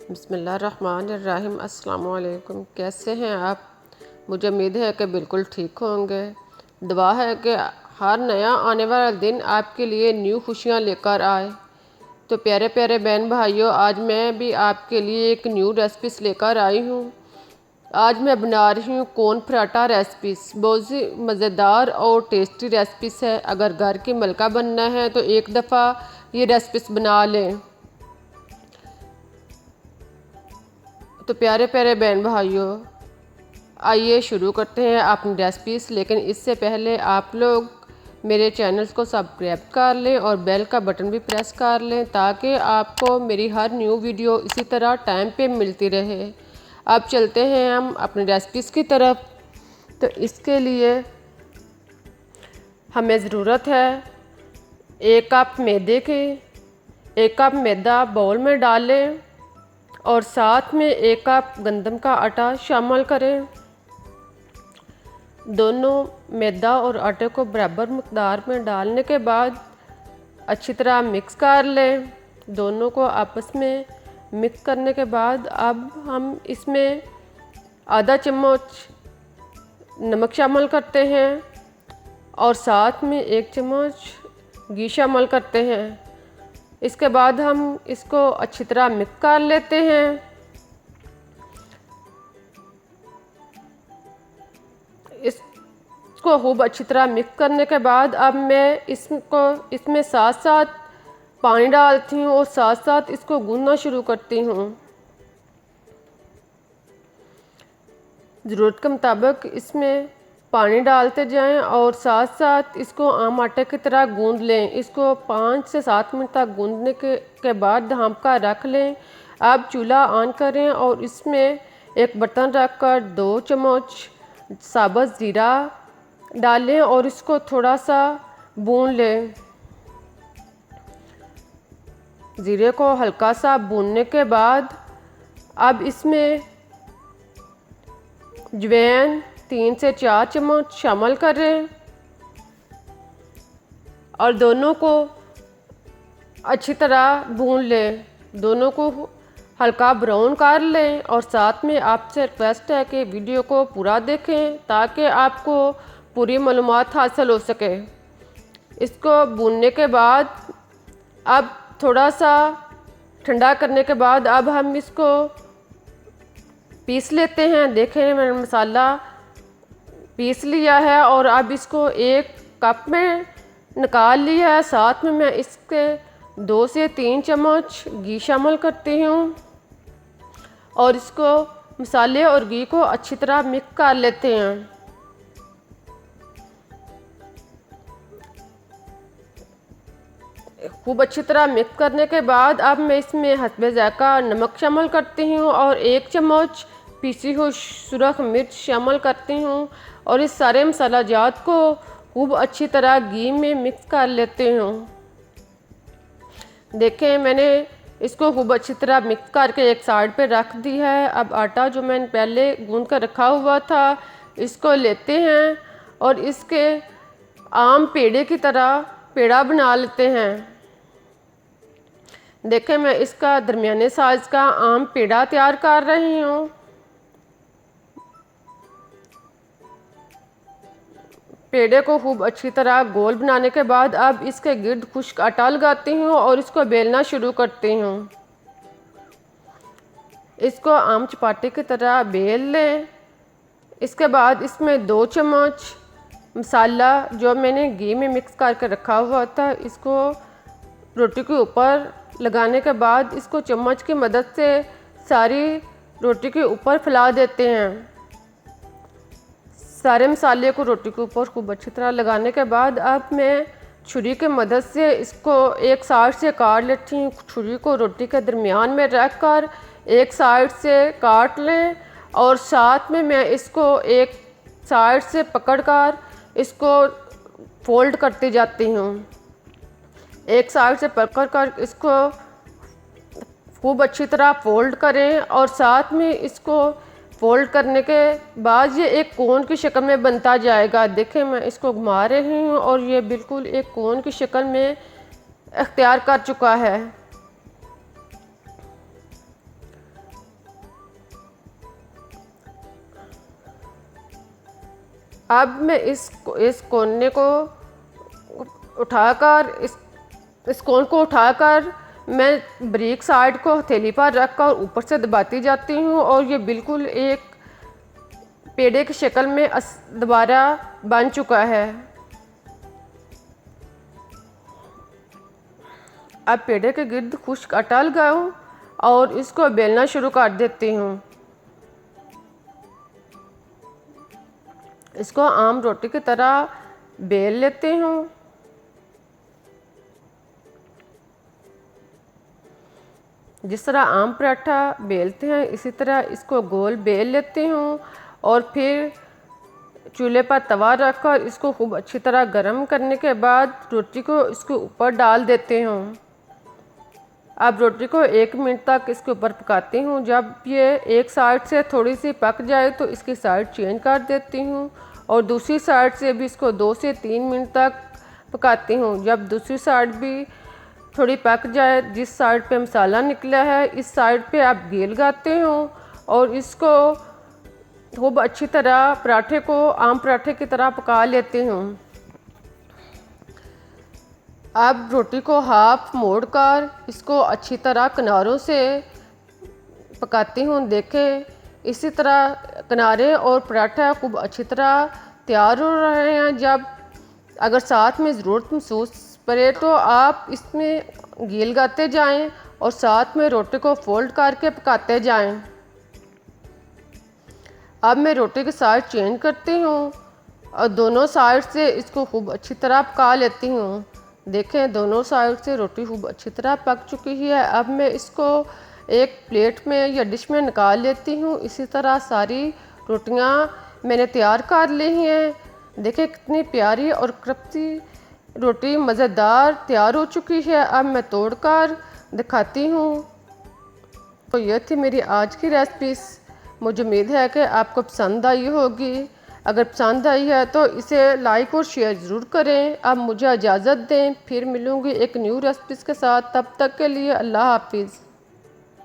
बिस्मिल्लाहिर्रहमानिर्रहीम। अस्सलाम वालेकुम। कैसे हैं आप? मुझे उम्मीद है कि बिल्कुल ठीक होंगे। दुआ है कि हर नया आने वाला दिन आपके लिए न्यू खुशियाँ लेकर आए। तो प्यारे प्यारे बहन भाइयों, आज मैं भी आपके लिए एक न्यू रेसिपीस लेकर आई हूँ। आज मैं बना रही हूँ कोन पराठा रेसिपीस। बहुत सी मज़ेदार और टेस्टी रेसिपीस है। अगर घर की मलका बनना है तो एक दफ़ा ये रेसिपीस बना लें। तो प्यारे प्यारे बहन भाइयों, आइए शुरू करते हैं अपनी रेसिपीज़। लेकिन इससे पहले आप लोग मेरे चैनल्स को सब्सक्राइब कर लें और बेल का बटन भी प्रेस कर लें ताकि आपको मेरी हर न्यू वीडियो इसी तरह टाइम पे मिलती रहे। अब चलते हैं हम अपनी रेसिपीज़ की तरफ। तो इसके लिए हमें ज़रूरत है 1 कप मैदे की। 1 कप मैदा बाउल में डालें और साथ में 1 कप गंदम का आटा शामिल करें। दोनों मैदा और आटे को बराबर मकदार में डालने के बाद अच्छी तरह मिक्स कर लें। दोनों को आपस में मिक्स करने के बाद अब हम इसमें आधा चम्मच नमक शामिल करते हैं और साथ में 1 चम्मच घी शामिल करते हैं। इसके बाद हम इसको अच्छी तरह मिक्स कर लेते हैं। इसको खूब अच्छी तरह मिक्स करने के बाद अब मैं इसमें साथ साथ पानी डालती हूँ और साथ साथ इसको गूंदना शुरू करती हूँ। ज़रूरत के मुताबिक इसमें पानी डालते जाएं और साथ साथ इसको आम आटे की तरह गूंद लें। इसको 5 से 7 मिनट तक गूंदने के बाद ढाँप कर रख लें। अब चूल्हा ऑन करें और इसमें एक बर्तन रखकर 2 चम्मच साबुत ज़ीरा डालें और इसको थोड़ा सा भून लें। ज़ीरे को हल्का सा भूनने के बाद अब इसमें अजवाइन 3 से 4 चम्मच शामिल करें और दोनों को अच्छी तरह भून लें। दोनों को हल्का ब्राउन कर लें और साथ में आपसे रिक्वेस्ट है कि वीडियो को पूरा देखें ताकि आपको पूरी मालूमात हासिल हो सके। इसको भूनने के बाद अब थोड़ा सा ठंडा करने के बाद अब हम इसको पीस लेते हैं। देखें, मैंने मसाला पीस लिया है और अब इसको 1 कप में निकाल लिया है। साथ में मैं इसके 2 से 3 चम्मच घी शामिल करती हूँ और इसको मसाले और घी को अच्छी तरह मिक्स कर लेते हैं। खूब अच्छी तरह मिक्स करने के बाद अब मैं इसमें हस्बे ज़ायक़ा नमक शामिल करती हूँ और 1 चम्मच पीसी हुई सुरख मिर्च शामिल करती हूँ और इस सारे मसाला जात को खूब अच्छी तरह घी में मिक्स कर लेते हूँ। देखें, मैंने इसको खूब अच्छी तरह मिक्स करके एक साइड पे रख दी है। अब आटा जो मैंने पहले गूंद कर रखा हुआ था इसको लेते हैं और इसके आम पेड़े की तरह पेड़ा बना लेते हैं। देखें, मैं इसका दरमियाने साइज़ का आम पेड़ा तैयार कर रही हूँ। पेड़े को खूब अच्छी तरह गोल बनाने के बाद अब इसके गिर्द खुश्क आटा लगाती हूँ और इसको बेलना शुरू करती हूँ। इसको आम चपाटी की तरह बेल लें। इसके बाद इसमें 2 चम्मच मसाला जो मैंने घी में मिक्स करके रखा हुआ था इसको रोटी के ऊपर लगाने के बाद इसको चम्मच की मदद से सारी रोटी के ऊपर फैला देते हैं। सारे मसाले को रोटी के ऊपर खूब अच्छी तरह लगाने के बाद अब मैं छुरी की मदद से इसको एक साइड से काट लेती हूँ। छुरी को रोटी के दरमियान में रख कर एक साइड से काट लें और साथ में मैं इसको एक साइड से पकड़कर इसको फोल्ड करती जाती हूँ। एक साइड से पकड़कर इसको खूब अच्छी तरह फोल्ड करें और साथ में इसको फोल्ड करने के बाद ये एक कोन की शक्ल में बनता जाएगा। देखें, मैं इसको घुमा रही हूँ और ये बिल्कुल एक कोन की शक्ल में इख्तियार कर चुका है। अब मैं इस कोने को उठाकर इस कोन को उठाकर मैं बारीक साइड को हथेली पर रखकर ऊपर से दबाती जाती हूँ और ये बिल्कुल एक पेड़े की शक्ल में दोबारा बन चुका है। अब पेड़े के गिर्द खुश्क आटा लगाऊँ और इसको बेलना शुरू कर देती हूँ। इसको आम रोटी की तरह बेल लेती हूँ। जिस तरह आम पराठा बेलते हैं इसी तरह इसको गोल बेल लेती हूँ और फिर चूल्हे पर तवा रखकर इसको खूब अच्छी तरह गर्म करने के बाद रोटी को इसके ऊपर डाल देती हूँ। अब रोटी को 1 मिनट तक इसके ऊपर पकाती हूँ। जब ये एक साइड से थोड़ी सी पक जाए तो इसकी साइड चेंज कर देती हूँ और दूसरी साइड से भी इसको 2 से 3 मिनट तक पकाती हूँ। जब दूसरी साइड भी थोड़ी पक जाए, जिस साइड पे मसाला निकला है इस साइड पे आप घी लगाते हूँ और इसको खूब अच्छी तरह पराठे को आम पराठे की तरह पका लेती हूँ। अब रोटी को हाफ मोड़कर इसको अच्छी तरह किनारों से पकाती हूँ। देखें इसी तरह किनारे और पराठा खूब अच्छी तरह तैयार हो रहे हैं। जब अगर साथ में ज़रूरत महसूस पड़े तो आप इसमें घी लगाते जाएँ और साथ में रोटी को फोल्ड करके पकाते जाएं। अब मैं रोटी की साइड चेंज करती हूँ और दोनों साइड से इसको खूब अच्छी तरह पका लेती हूँ। देखें दोनों साइड से रोटी खूब अच्छी तरह पक चुकी है। अब मैं इसको एक प्लेट में या डिश में निकाल लेती हूँ। इसी तरह सारी रोटियाँ मैंने तैयार कर ली हैं। देखें कितनी प्यारी और क्रिस्पी रोटी मज़ेदार तैयार हो चुकी है। अब मैं तोड़कर दिखाती हूँ। तो ये थी मेरी आज की रेसिपी। मुझे उम्मीद है कि आपको पसंद आई होगी। अगर पसंद आई है तो इसे लाइक और शेयर ज़रूर करें। अब मुझे इजाज़त दें, फिर मिलूँगी एक न्यू रेसिपीज़ के साथ। तब तक के लिए अल्लाह हाफिज़।